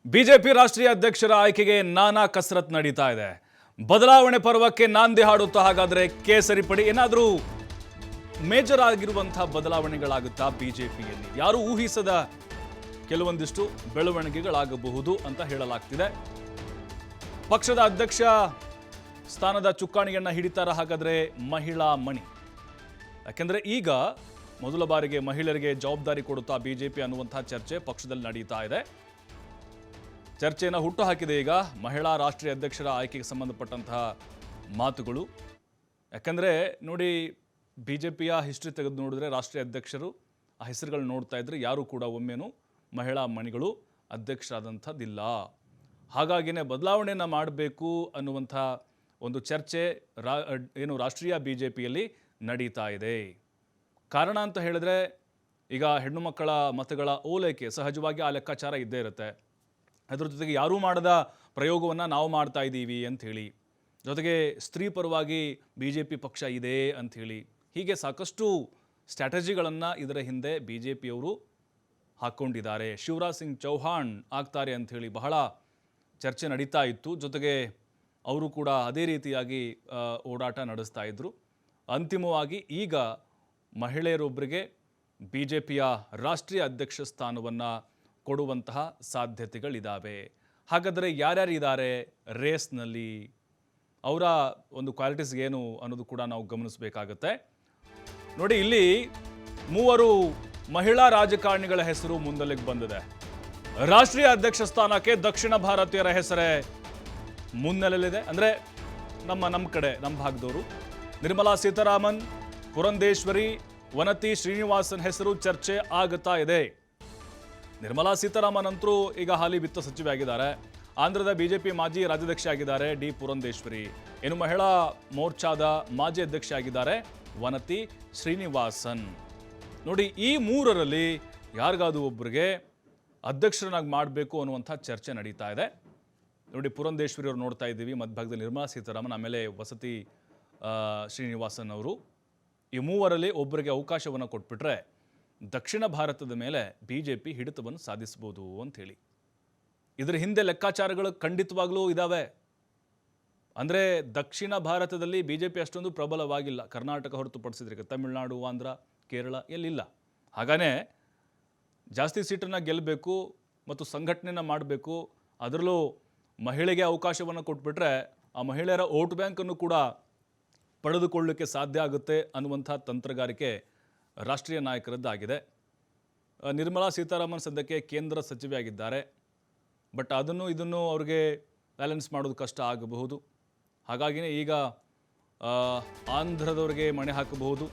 BJP ರಾಷ್ಟ್ರೀಯ ಅಧ್ಯಕ್ಷರ ಆಯ್ಕೆಗೆ ನಾನಾ ಕಸರತ್ ನಡೀತಾ ಇದೆ. ಬದಲಾವಣೆ ಪರ್ವಕ್ಕೆ ನಾಂದಿ ಹಾಡುತ್ತಾ ಹಾಗಾದ್ರೆ ಕೇಸರಿ ಪಡಿ ಏನಾದರೂ ಮೇಜರ್ ಆಗಿರುವಂತಹ ಬದಲಾವಣೆಗಳಾಗುತ್ತಾ ಬಿಜೆಪಿಯಲ್ಲಿ? ಯಾರು ಊಹಿಸದ ಕೆಲವೊಂದಿಷ್ಟು ಬೆಳವಣಿಗೆಗಳಾಗಬಹುದು ಅಂತ ಹೇಳಲಾಗ್ತಿದೆ. ಪಕ್ಷದ ಅಧ್ಯಕ್ಷ ಸ್ಥಾನದ ಚುಕ್ಕಾಣಿಯನ್ನ ಹಿಡಿತಾರ ಹಾಗಾದ್ರೆ ಮಹಿಳಾ ಮಣಿ? ಯಾಕೆಂದ್ರೆ ಈಗ ಮೊದಲ ಬಾರಿಗೆ ಮಹಿಳೆಯರಿಗೆ ಜವಾಬ್ದಾರಿ ಕೊಡುತ್ತಾ ಬಿಜೆಪಿ ಅನ್ನುವಂತಹ ಚರ್ಚೆ ಪಕ್ಷದಲ್ಲಿ ನಡೀತಾ ಇದೆ. ಚರ್ಚೆಯನ್ನು ಹುಟ್ಟು ಹಾಕಿದೆ ಈಗ ಮಹಿಳಾ ರಾಷ್ಟ್ರೀಯ ಅಧ್ಯಕ್ಷರ ಆಯ್ಕೆಗೆ ಸಂಬಂಧಪಟ್ಟಂತಹ ಮಾತುಗಳು. ಯಾಕಂದರೆ ನೋಡಿ, ಬಿಜೆಪಿಯ ಹಿಸ್ಟ್ರಿ ತೆಗೆದು ನೋಡಿದ್ರೆ ರಾಷ್ಟ್ರೀಯ ಅಧ್ಯಕ್ಷರು ಆ ಹೆಸರುಗಳು ನೋಡ್ತಾ ಇದ್ರೆ ಯಾರೂ ಕೂಡ ಒಮ್ಮೆನೂ ಮಹಿಳಾ ಮಣಿಗಳು ಅಧ್ಯಕ್ಷರಾದಂಥದ್ದಿಲ್ಲ. ಹಾಗಾಗಿನೇ ಬದಲಾವಣೆಯನ್ನು ಮಾಡಬೇಕು ಅನ್ನುವಂಥ ಒಂದು ಚರ್ಚೆ ರಾಷ್ಟ್ರೀಯ ಬಿಜೆಪಿಯಲ್ಲಿ ನಡೀತಾ ಇದೆ. ಕಾರಣ ಅಂತ ಹೇಳಿದ್ರೆ ಈಗ ಹೆಣ್ಣು ಮಕ್ಕಳ ಮತಗಳ ಓಲೈಕೆ ಸಹಜವಾಗಿ ಆ ಲೆಕ್ಕಾಚಾರ ಇದ್ದೇ ಇರುತ್ತೆ. ಅದರ ಜೊತೆಗೆ ಯಾರೂ ಮಾಡದ ಪ್ರಯೋಗವನ್ನು ನಾವು ಮಾಡ್ತಾ ಇದ್ದೀವಿ ಅಂಥೇಳಿ, ಜೊತೆಗೆ ಸ್ತ್ರೀ ಪರವಾಗಿ ಬಿ ಜೆ ಪಿ ಪಕ್ಷ ಇದೆ ಅಂಥೇಳಿ, ಹೀಗೆ ಸಾಕಷ್ಟು ಸ್ಟ್ರಾಟಜಿಗಳನ್ನು ಇದರ ಹಿಂದೆ ಬಿ ಜೆ ಪಿಯವರು ಹಾಕ್ಕೊಂಡಿದ್ದಾರೆ. ಶಿವರಾಜ್ ಸಿಂಗ್ ಚೌಹಾಣ್ ಆಗ್ತಾರೆ ಅಂಥೇಳಿ ಬಹಳ ಚರ್ಚೆ ನಡೀತಾ ಇತ್ತು. ಜೊತೆಗೆ ಅವರು ಕೂಡ ಅದೇ ರೀತಿಯಾಗಿ ಓಡಾಟ ನಡೆಸ್ತಾ ಇದ್ದರು. ಅಂತಿಮವಾಗಿ ಈಗ ಮಹಿಳೆಯರೊಬ್ಬರಿಗೆ ಬಿ ಜೆ ಪಿಯ ರಾಷ್ಟ್ರೀಯ ಅಧ್ಯಕ್ಷ ಸ್ಥಾನವನ್ನು ಕೊಡುವಂತಹ ಸಾಧ್ಯತೆಗಳಿದ್ದಾವೆ. ಹಾಗಾದರೆ ಯಾರ್ಯಾರಿದ್ದಾರೆ ರೇಸ್ನಲ್ಲಿ, ಅವರ ಒಂದು ಕ್ವಾಲಿಟೀಸ್ ಏನು ಅನ್ನೋದು ಕೂಡ ನಾವು ಗಮನಿಸಬೇಕಾಗತ್ತೆ. ನೋಡಿ, ಇಲ್ಲಿ 3 ಮಹಿಳಾ ರಾಜಕಾರಣಿಗಳ ಹೆಸರು ಮುನ್ನೆಲೆಗೆ ಬಂದಿದೆ. ರಾಷ್ಟ್ರೀಯ ಅಧ್ಯಕ್ಷ ಸ್ಥಾನಕ್ಕೆ ದಕ್ಷಿಣ ಭಾರತೀಯರ ಹೆಸರೇ ಮುನ್ನೆಲೆಯಲ್ಲಿದೆ. ಅಂದರೆ ನಮ್ಮ ಕಡೆ ನಮ್ಮ ಭಾಗದವರು ನಿರ್ಮಲಾ ಸೀತಾರಾಮನ್, ಪುರಂದೇಶ್ವರಿ, ವನತಿ ಶ್ರೀನಿವಾಸನ್ ಹೆಸರು ಚರ್ಚೆ ಆಗುತ್ತಾ ಇದೆ. ನಿರ್ಮಲಾ ಸೀತಾರಾಮನ್ ಅಂತರೂ ಈಗ ಹಾಲಿ ವಿತ್ತ ಸಚಿವೆ ಆಗಿದ್ದಾರೆ. ಆಂಧ್ರದ ಬಿಜೆಪಿ ಮಾಜಿ ರಾಜ್ಯಾಧ್ಯಕ್ಷ ಆಗಿದ್ದಾರೆ ಡಿ ಪುರಂದೇಶ್ವರಿ. ಇನ್ನು ಮಹಿಳಾ ಮೋರ್ಚಾದ ಮಾಜಿ ಅಧ್ಯಕ್ಷ ಆಗಿದ್ದಾರೆ ವನತಿ ಶ್ರೀನಿವಾಸನ್. ನೋಡಿ, ಈ 3ರಲ್ಲಿ ಯಾರಿಗಾದ್ರೂ ಒಬ್ಬರಿಗೆ ಅಧ್ಯಕ್ಷರನ್ನಾಗಿ ಮಾಡಬೇಕು ಅನ್ನುವಂಥ ಚರ್ಚೆ ನಡೀತಾ ಇದೆ. ನೋಡಿ, ಪುರಂದೇಶ್ವರಿ ಅವರು ನೋಡ್ತಾ ಇದ್ದೀವಿ, ಮಧ್ಯಭಾಗದಲ್ಲಿ ನಿರ್ಮಲಾ ಸೀತಾರಾಮನ್, ಆಮೇಲೆ ವಸತಿ ಶ್ರೀನಿವಾಸನ್ ಅವರು. ಈ 3ರಲ್ಲಿ ಒಬ್ಬರಿಗೆ ಅವಕಾಶವನ್ನು ಕೊಟ್ಬಿಟ್ರೆ ದಕ್ಷಿಣ ಭಾರತದ ಮೇಲೆ ಬಿ ಜೆ ಪಿ ಹಿಡಿತವನ್ನು ಸಾಧಿಸ್ಬೋದು ಅಂಥೇಳಿ. ಇದರ ಹಿಂದೆ ಲೆಕ್ಕಾಚಾರಗಳು ಖಂಡಿತವಾಗ್ಲೂ ಇದ್ದಾವೆ. ಅಂದರೆ ದಕ್ಷಿಣ ಭಾರತದಲ್ಲಿ ಬಿ ಜೆ ಪಿ ಅಷ್ಟೊಂದು ಪ್ರಬಲವಾಗಿಲ್ಲ. ಕರ್ನಾಟಕ ಹೊರತುಪಡಿಸಿದ್ರೆ ತಮಿಳುನಾಡು, ಆಂಧ್ರ, ಕೇರಳ ಎಲ್ಲಿಲ್ಲ. ಹಾಗಾನೇ ಜಾಸ್ತಿ ಸೀಟನ್ನು ಗೆಲ್ಲಬೇಕು ಮತ್ತು ಸಂಘಟನೆಯನ್ನು ಮಾಡಬೇಕು, ಅದರಲ್ಲೂ ಮಹಿಳೆಗೆ ಅವಕಾಶವನ್ನು ಕೊಟ್ಬಿಟ್ರೆ ಆ ಮಹಿಳೆಯರ ವೋಟ್ ಬ್ಯಾಂಕನ್ನು ಕೂಡ ಪಡೆದುಕೊಳ್ಳಲಿಕ್ಕೆ ಸಾಧ್ಯ ಆಗುತ್ತೆ ಅನ್ನುವಂಥ ತಂತ್ರಗಾರಿಕೆ ರಾಷ್ಟ್ರೀಯ ನಾಯಕರದ್ದಾಗಿದೆ. ನಿರ್ಮಲಾ ಸೀತಾರಾಮನ್ ಸದ್ಯಕ್ಕೆ ಕೇಂದ್ರ ಸಚಿವೆ ಆಗಿದ್ದಾರೆ. ಬಟ್ ಇದನ್ನು ಅವ್ರಿಗೆ ಬ್ಯಾಲೆನ್ಸ್ ಮಾಡೋದು ಕಷ್ಟ ಆಗಬಹುದು. ಹಾಗಾಗಿನೇ ಈಗ ಆಂಧ್ರದವರಿಗೆ ಮಣೆ ಹಾಕಬಹುದು.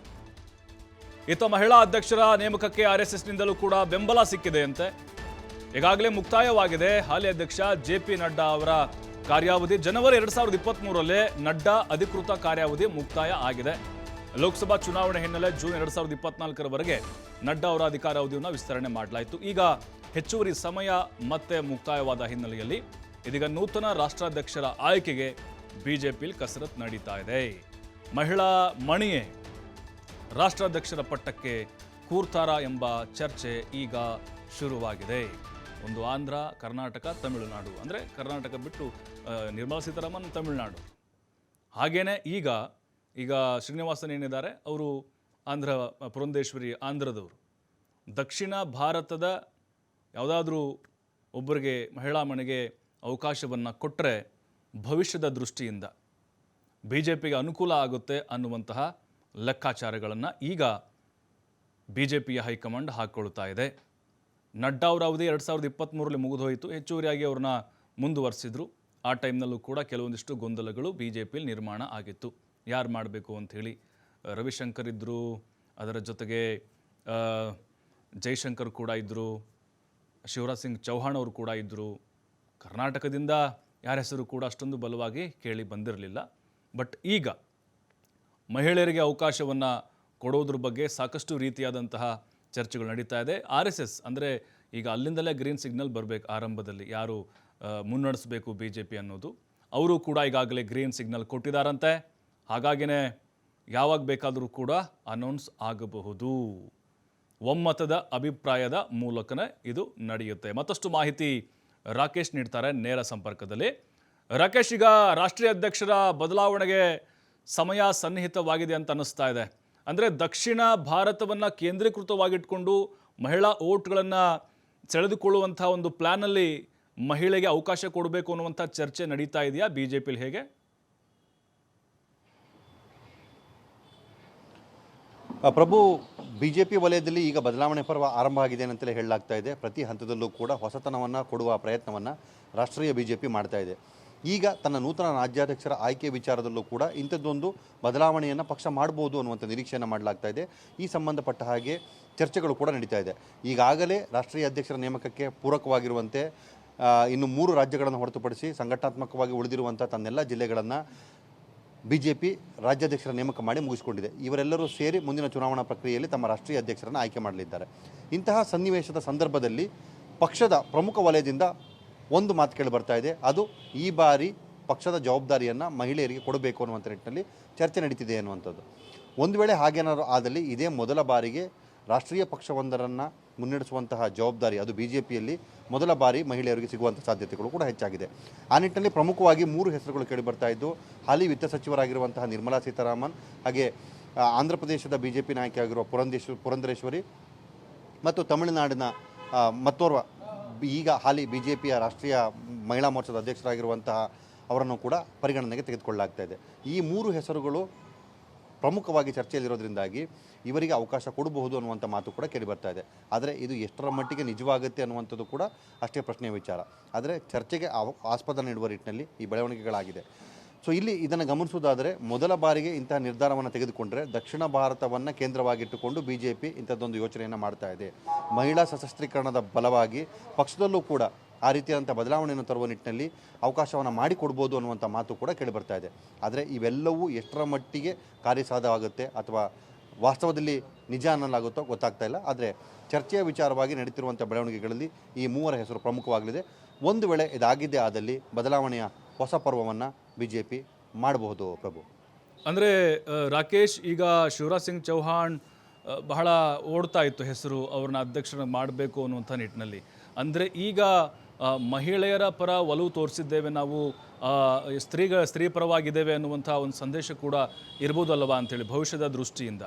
ಇತ್ತ ಮಹಿಳಾ ಅಧ್ಯಕ್ಷರ ನೇಮಕಕ್ಕೆ RSSನಿಂದಲೂ ಕೂಡ ಬೆಂಬಲ ಸಿಕ್ಕಿದೆ ಅಂತೆ. ಈಗಾಗಲೇ ಮುಕ್ತಾಯವಾಗಿದೆ ಹಾಲಿ ಅಧ್ಯಕ್ಷ JP ನಡ್ಡಾ ಅವರ ಕಾರ್ಯಾವಧಿ. ಜನವರಿ 2023ರಲ್ಲೇ ನಡ್ಡಾ ಅಧಿಕೃತ ಕಾರ್ಯಾವಧಿ ಮುಕ್ತಾಯ ಆಗಿದೆ. ಲೋಕಸಭಾ ಚುನಾವಣೆ ಹಿನ್ನೆಲೆ ಜೂನ್ 2024ರವರೆಗೆ ನಡ್ಡಾ ಅವರ ಅಧಿಕಾರಾವಧಿಯನ್ನು ವಿಸ್ತರಣೆ ಮಾಡಲಾಯಿತು. ಈಗ ಹೆಚ್ಚುವರಿ ಸಮಯ ಮತ್ತೆ ಮುಕ್ತಾಯವಾದ ಹಿನ್ನೆಲೆಯಲ್ಲಿ ಇದೀಗ ನೂತನ ರಾಷ್ಟ್ರಾಧ್ಯಕ್ಷರ ಆಯ್ಕೆಗೆ ಬಿಜೆಪಿಯಲ್ಲಿ ಕಸರತ್ತು ನಡೀತಾ ಇದೆ. ಮಹಿಳಾ ಮಣಿಯೇ ರಾಷ್ಟ್ರಾಧ್ಯಕ್ಷರ ಪಟ್ಟಕ್ಕೆ ಕೂರ್ತಾರ ಎಂಬ ಚರ್ಚೆ ಈಗ ಶುರುವಾಗಿದೆ. ಒಂದು ಆಂಧ್ರ, ಕರ್ನಾಟಕ, ತಮಿಳುನಾಡು, ಅಂದರೆ ಕರ್ನಾಟಕ ಬಿಟ್ಟು ನಿರ್ಮಲಾ ಸೀತಾರಾಮನ್ ತಮಿಳುನಾಡು. ಹಾಗೇನೆ ಈಗ ಶ್ರೀನಿವಾಸನ್ ಏನಿದ್ದಾರೆ ಅವರು ಆಂಧ್ರ, ಪುರಂದೇಶ್ವರಿ ಆಂಧ್ರದವರು. ದಕ್ಷಿಣ ಭಾರತದ ಯಾವುದಾದ್ರೂ ಒಬ್ಬರಿಗೆ ಮಹಿಳಾ ಮನೆಗೆ ಅವಕಾಶವನ್ನು ಕೊಟ್ಟರೆ ಭವಿಷ್ಯದ ದೃಷ್ಟಿಯಿಂದ ಬಿ ಜೆ ಪಿಗೆ ಅನುಕೂಲ ಆಗುತ್ತೆ ಅನ್ನುವಂತಹ ಲೆಕ್ಕಾಚಾರಗಳನ್ನು ಈಗ ಬಿ ಜೆ ಪಿಯ ಹೈಕಮಾಂಡ್ ಹಾಕ್ಕೊಳ್ತಾ ಇದೆ. ನಡ್ಡಾ ಅವರ ಅವಧಿ 2023ರಲ್ಲಿ ಮುಗಿದೋಯಿತು. ಹೆಚ್ಚುವರಿಯಾಗಿ ಅವ್ರನ್ನ ಮುಂದುವರಿಸಿದ್ರು. ಆ ಟೈಮ್ನಲ್ಲೂ ಕೂಡ ಕೆಲವೊಂದಿಷ್ಟು ಗೊಂದಲಗಳು ಬಿ ಜೆ ಪಿಯಲ್ಲಿ ನಿರ್ಮಾಣ ಆಗಿತ್ತು. ಯಾರು ಮಾಡಬೇಕು ಅಂಥೇಳಿ ರವಿಶಂಕರ್ ಇದ್ದರು, ಅದರ ಜೊತೆಗೆ ಜೈಶಂಕರ್ ಕೂಡ ಇದ್ದರು, ಶಿವರಾಜ್ ಸಿಂಗ್ ಚೌಹಾಣ್ ಅವರು ಕೂಡ ಇದ್ದರು. ಕರ್ನಾಟಕದಿಂದ ಯಾರ ಹೆಸರು ಕೂಡ ಅಷ್ಟೊಂದು ಬಲವಾಗಿ ಕೇಳಿ ಬಂದಿರಲಿಲ್ಲ. ಬಟ್ ಈಗ ಮಹಿಳೆಯರಿಗೆ ಅವಕಾಶವನ್ನು ಕೊಡೋದ್ರ ಬಗ್ಗೆ ಸಾಕಷ್ಟು ರೀತಿಯಾದಂತಹ ಚರ್ಚೆಗಳು ನಡೀತಾ ಇದೆ. RSS ಅಂದರೆ ಈಗ ಅಲ್ಲಿಂದಲೇ ಗ್ರೀನ್ ಸಿಗ್ನಲ್ ಬರಬೇಕು. ಆರಂಭದಲ್ಲಿ ಯಾರು ಮುನ್ನಡೆಸಬೇಕು ಬಿ ಜೆ ಪಿ ಅನ್ನೋದು, ಅವರು ಕೂಡ ಈಗಾಗಲೇ ಗ್ರೀನ್ ಸಿಗ್ನಲ್ ಕೊಟ್ಟಿದ್ದಾರಂತೆ. ಹಾಗಾಗಿನೇ ಯಾವಾಗ ಬೇಕಾದರೂ ಕೂಡ ಅನೌನ್ಸ್ ಆಗಬಹುದು. ಒಮ್ಮತದ ಅಭಿಪ್ರಾಯದ ಮೂಲಕನೇ ಇದು ನಡೆಯುತ್ತೆ. ಮತ್ತಷ್ಟು ಮಾಹಿತಿ ರಾಕೇಶ್ ನೀಡ್ತಾರೆ ನೇರ ಸಂಪರ್ಕದಲ್ಲಿ. ರಾಕೇಶ್, ಈಗ ರಾಷ್ಟ್ರೀಯ ಅಧ್ಯಕ್ಷರ ಬದಲಾವಣೆಗೆ ಸಮಯ ಸನ್ನಿಹಿತವಾಗಿದೆ ಅಂತ ಅನ್ನಿಸ್ತಾ ಇದೆ. ಅಂದರೆ ದಕ್ಷಿಣ ಭಾರತವನ್ನು ಕೇಂದ್ರೀಕೃತವಾಗಿಟ್ಕೊಂಡು ಮಹಿಳಾ ಓಟ್ಗಳನ್ನು ಸೆಳೆದುಕೊಳ್ಳುವಂಥ ಒಂದು ಪ್ಲ್ಯಾನಲ್ಲಿ ಮಹಿಳೆಗೆ ಅವಕಾಶ ಕೊಡಬೇಕು ಅನ್ನುವಂಥ ಚರ್ಚೆ ನಡೀತಾ ಇದೆಯಾ ಬಿಜೆಪಿಲಿ? ಹೇಗೆ ಪ್ರಭು, ಬಿಜೆಪಿ ವಲಯದಲ್ಲಿ ಈಗ ಬದಲಾವಣೆ ಪರ್ವ ಆರಂಭ ಆಗಿದೆ ಅಂತಲೇ ಹೇಳಲಾಗ್ತಾ ಇದೆ. ಪ್ರತಿ ಹಂತದಲ್ಲೂ ಕೂಡ ಹೊಸತನವನ್ನು ಕೊಡುವ ಪ್ರಯತ್ನವನ್ನು ರಾಷ್ಟ್ರೀಯ ಬಿಜೆಪಿ ಮಾಡ್ತಾ ಇದೆ. ಈಗ ತನ್ನ ನೂತನ ರಾಜ್ಯಾಧ್ಯಕ್ಷರ ಆಯ್ಕೆ ವಿಚಾರದಲ್ಲೂ ಕೂಡ ಇಂಥದ್ದೊಂದು ಬದಲಾವಣೆಯನ್ನು ಪಕ್ಷ ಮಾಡ್ಬೋದು ಅನ್ನುವಂಥ ನಿರೀಕ್ಷೆಯನ್ನು ಮಾಡಲಾಗ್ತಾ ಇದೆ. ಈ ಸಂಬಂಧಪಟ್ಟ ಹಾಗೆ ಚರ್ಚೆಗಳು ಕೂಡ ನಡೀತಾ ಇದೆ. ಈಗಾಗಲೇ ರಾಷ್ಟ್ರೀಯ ಅಧ್ಯಕ್ಷರ ನೇಮಕಕ್ಕೆ ಪೂರಕವಾಗಿರುವಂತೆ ಇನ್ನು 3 ರಾಜ್ಯಗಳನ್ನು ಹೊರತುಪಡಿಸಿ ಸಂಘಟನಾತ್ಮಕವಾಗಿ ಉಳಿದಿರುವಂಥ ತನ್ನೆಲ್ಲ ಜಿಲ್ಲೆಗಳನ್ನು ಬಿಜೆಪಿ ರಾಜ್ಯಾಧ್ಯಕ್ಷರ ನೇಮಕ ಮಾಡಿ ಮುಗಿಸಿಕೊಂಡಿದೆ. ಇವರೆಲ್ಲರೂ ಸೇರಿ ಮುಂದಿನ ಚುನಾವಣಾ ಪ್ರಕ್ರಿಯೆಯಲ್ಲಿ ತಮ್ಮ ರಾಷ್ಟ್ರೀಯ ಅಧ್ಯಕ್ಷರನ್ನು ಆಯ್ಕೆ ಮಾಡಲಿದ್ದಾರೆ. ಇಂತಹ ಸನ್ನಿವೇಶದ ಸಂದರ್ಭದಲ್ಲಿ ಪಕ್ಷದ ಪ್ರಮುಖ ವಲಯದಿಂದ ಒಂದು ಮಾತು ಕೇಳಿ ಬರ್ತಾ ಇದೆ. ಅದು ಈ ಬಾರಿ ಪಕ್ಷದ ಜವಾಬ್ದಾರಿಯನ್ನು ಮಹಿಳೆಯರಿಗೆ ಕೊಡಬೇಕು ಅನ್ನುವಂಥ ನಿಟ್ಟಿನಲ್ಲಿ ಚರ್ಚೆ ನಡೀತಿದೆ ಅನ್ನುವಂಥದ್ದು. ಒಂದು ವೇಳೆ ಹಾಗೇನಾದರೂ ಆದಲ್ಲಿ ಇದೇ ಮೊದಲ ಬಾರಿಗೆ ರಾಷ್ಟ್ರೀಯ ಪಕ್ಷವೊಂದರನ್ನು ಮುನ್ನಡೆಸುವಂತಹ ಜವಾಬ್ದಾರಿ ಅದು ಬಿಜೆಪಿಯಲ್ಲಿ ಮೊದಲ ಬಾರಿ ಮಹಿಳೆಯರಿಗೆ ಸಿಗುವಂಥ ಸಾಧ್ಯತೆಗಳು ಕೂಡ ಹೆಚ್ಚಾಗಿದೆ. ಆ ನಿಟ್ಟಿನಲ್ಲಿ ಪ್ರಮುಖವಾಗಿ 3 ಹೆಸರುಗಳು ಕೇಳಿ ಬರ್ತಾ ಇದ್ದು, ಹಾಲಿ ವಿತ್ತ ಸಚಿವರಾಗಿರುವಂತಹ ನಿರ್ಮಲಾ ಸೀತಾರಾಮನ್, ಹಾಗೆ ಆಂಧ್ರ ಪ್ರದೇಶದ ಬಿಜೆಪಿ ನಾಯಕಿಯಾಗಿರುವ ಪುರಂದರೇಶ್ವರಿ ಮತ್ತು ತಮಿಳುನಾಡಿನ ಮತ್ತೋರ್ವ ಈಗ ಹಾಲಿ ಬಿಜೆಪಿಯ ರಾಷ್ಟ್ರೀಯ ಮಹಿಳಾ ಮೋರ್ಚಾದ ಅಧ್ಯಕ್ಷರಾಗಿರುವಂತಹ ಅವರನ್ನು ಕೂಡ ಪರಿಗಣನೆಗೆ ತೆಗೆದುಕೊಳ್ಳಲಾಗ್ತಾ ಇದೆ. ಈ 3 ಹೆಸರುಗಳು ಪ್ರಮುಖವಾಗಿ ಚರ್ಚೆಯಲ್ಲಿರೋದ್ರಿಂದಾಗಿ ಇವರಿಗೆ ಅವಕಾಶ ಕೊಡಬಹುದು ಅನ್ನುವಂಥ ಮಾತು ಕೂಡ ಕೇಳಿ ಬರ್ತಾ ಇದೆ. ಆದರೆ ಇದು ಎಷ್ಟರ ಮಟ್ಟಿಗೆ ನಿಜವಾಗುತ್ತೆ ಅನ್ನುವಂಥದ್ದು ಕೂಡ ಅಷ್ಟೇ ಪ್ರಶ್ನೆಯ ವಿಚಾರ. ಆದರೆ ಚರ್ಚೆಗೆ ಆಸ್ಪದ ನೀಡುವ ನಿಟ್ಟಿನಲ್ಲಿ ಈ ಬೆಳವಣಿಗೆಗಳಾಗಿದೆ. ಸೊ ಇಲ್ಲಿ ಇದನ್ನು ಗಮನಿಸುವುದಾದರೆ ಮೊದಲ ಬಾರಿಗೆ ಇಂತಹ ನಿರ್ಧಾರವನ್ನು ತೆಗೆದುಕೊಂಡರೆ ದಕ್ಷಿಣ ಭಾರತವನ್ನು ಕೇಂದ್ರವಾಗಿಟ್ಟುಕೊಂಡು ಬಿಜೆಪಿ ಇಂಥದ್ದೊಂದು ಯೋಚನೆಯನ್ನು ಮಾಡ್ತಾ ಇದೆ. ಮಹಿಳಾ ಸಶಸ್ತ್ರೀಕರಣದ ಬಲವಾಗಿ ಪಕ್ಷದಲ್ಲೂ ಕೂಡ ಆ ರೀತಿಯಾದಂಥ ಬದಲಾವಣೆಯನ್ನು ತರುವ ನಿಟ್ಟಿನಲ್ಲಿ ಅವಕಾಶವನ್ನು ಮಾಡಿಕೊಡ್ಬೋದು ಅನ್ನುವಂಥ ಮಾತು ಕೂಡ ಕೇಳಿಬರ್ತಾ ಇದೆ. ಆದರೆ ಇವೆಲ್ಲವೂ ಎಷ್ಟರ ಮಟ್ಟಿಗೆ ಕಾರ್ಯಸಾಧ್ಯವಾಗುತ್ತೆ ಅಥವಾ ವಾಸ್ತವದಲ್ಲಿ ನಿಜ ಅನ್ನಲಾಗುತ್ತೋ ಗೊತ್ತಾಗ್ತಾ ಇಲ್ಲ. ಆದರೆ ಚರ್ಚೆಯ ವಿಚಾರವಾಗಿ ನಡೀತಿರುವಂಥ ಬೆಳವಣಿಗೆಗಳಲ್ಲಿ ಈ 3 ಹೆಸರು ಪ್ರಮುಖವಾಗಲಿದೆ. ಒಂದು ವೇಳೆ ಇದಾಗಿದ್ದೇ ಆದಲ್ಲಿ ಬದಲಾವಣೆಯ ಹೊಸ ಪರ್ವವನ್ನು ಬಿಜೆಪಿ ಮಾಡಬಹುದು. ಪ್ರಭು, ಅಂದರೆ ರಾಕೇಶ್, ಈಗ ಶಿವರಾಜ್ ಸಿಂಗ್ ಚೌಹಾಣ್ ಬಹಳ ಓಡ್ತಾ ಇತ್ತು ಹೆಸರು, ಅವ್ರನ್ನ ಅಧ್ಯಕ್ಷರ ಮಾಡಬೇಕು ಅನ್ನುವಂಥ ನಿಟ್ಟಿನಲ್ಲಿ. ಅಂದರೆ ಈಗ ಮಹಿಳೆಯರ ಪರ ಒಲವು ತೋರಿಸಿದ್ದೇವೆ ನಾವು, ಸ್ತ್ರೀ ಪರವಾಗಿದ್ದೇವೆ ಅನ್ನುವಂಥ ಒಂದು ಸಂದೇಶ ಕೂಡ ಇರ್ಬೋದಲ್ವಾ ಅಂತೇಳಿ ಭವಿಷ್ಯದ ದೃಷ್ಟಿಯಿಂದ?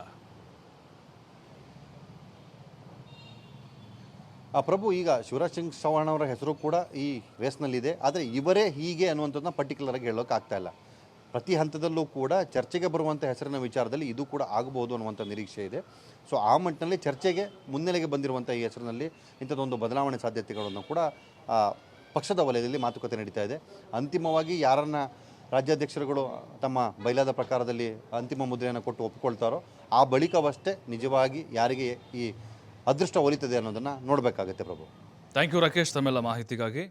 ಪ್ರಭು, ಈಗ ಶಿವರಾಜ್ ಸಿಂಗ್ ಚೌಹಾಣ್ ಅವರ ಹೆಸರು ಕೂಡ ಈ ರೇಸ್ನಲ್ಲಿದೆ. ಆದರೆ ಇವರೇ ಹೀಗೆ ಅನ್ನುವಂಥದ್ದನ್ನ ಪರ್ಟಿಕ್ಯುಲರಾಗಿ ಹೇಳೋಕೆ ಆಗ್ತಾ ಇಲ್ಲ. ಪ್ರತಿ ಹಂತದಲ್ಲೂ ಕೂಡ ಚರ್ಚೆಗೆ ಬರುವಂಥ ಹೆಸರಿನ ವಿಚಾರದಲ್ಲಿ ಇದು ಕೂಡ ಆಗಬಹುದು ಅನ್ನುವಂಥ ನಿರೀಕ್ಷೆ ಇದೆ. ಸೊ ಆ ಮಟ್ಟಿನಲ್ಲಿ ಚರ್ಚೆಗೆ ಮುನ್ನೆಲೆಗೆ ಬಂದಿರುವಂಥ ಈ ಹೆಸರಿನಲ್ಲಿ ಇಂಥದ್ದೊಂದು ಬದಲಾವಣೆ ಸಾಧ್ಯತೆಗಳನ್ನು ಕೂಡ ಪಕ್ಷದ ವಲಯದಲ್ಲಿ ಮಾತುಕತೆ ನಡೀತಾ ಇದೆ. ಅಂತಿಮವಾಗಿ ಯಾರನ್ನು ರಾಜ್ಯಾಧ್ಯಕ್ಷರುಗಳು ತಮ್ಮ ಬಯಲಾದ ಪ್ರಕಾರದಲ್ಲಿ ಅಂತಿಮ ಮುದ್ರೆಯನ್ನು ಕೊಟ್ಟು ಒಪ್ಪಿಕೊಳ್ತಾರೋ ಆ ಬಳಿಕವಷ್ಟೇ ನಿಜವಾಗಿ ಯಾರಿಗೆ ಈ ಅದೃಷ್ಟ ಒಲಿತದೆ ಅನ್ನೋದನ್ನು ನೋಡಬೇಕಾಗುತ್ತೆ. ಪ್ರಭು, ಥ್ಯಾಂಕ್ ಯು ರಾಕೇಶ್, ತಮ್ಮೆಲ್ಲ ಮಾಹಿತಿಗಾಗಿ.